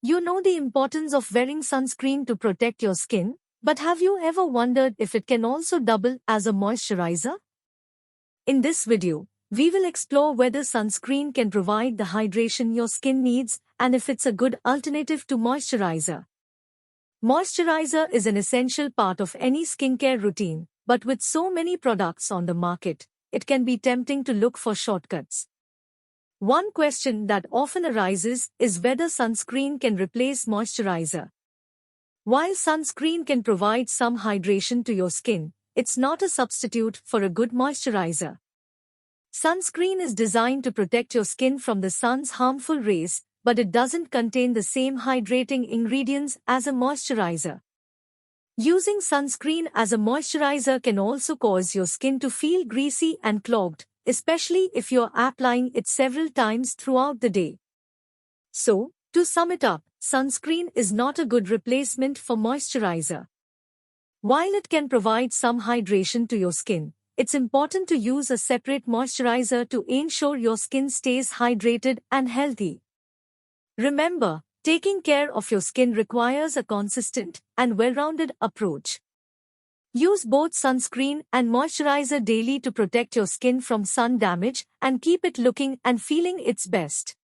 You know the importance of wearing sunscreen to protect your skin, but have you ever wondered if it can also double as a moisturizer? In this video, we will explore whether sunscreen can provide the hydration your skin needs and if it's a good alternative to moisturizer. Moisturizer is an essential part of any skincare routine, but with so many products on the market, it can be tempting to look for shortcuts. One question that often arises is whether sunscreen can replace moisturizer. While sunscreen can provide some hydration to your skin, it's not a substitute for a good moisturizer. Sunscreen is designed to protect your skin from the sun's harmful rays, but it doesn't contain the same hydrating ingredients as a moisturizer. Using sunscreen as a moisturizer can also cause your skin to feel greasy and clogged, especially if you're applying it several times throughout the day. So, to sum it up, sunscreen is not a good replacement for moisturizer. While it can provide some hydration to your skin, it's important to use a separate moisturizer to ensure your skin stays hydrated and healthy. Remember, taking care of your skin requires a consistent and well-rounded approach. Use both sunscreen and moisturizer daily to protect your skin from sun damage and keep it looking and feeling its best.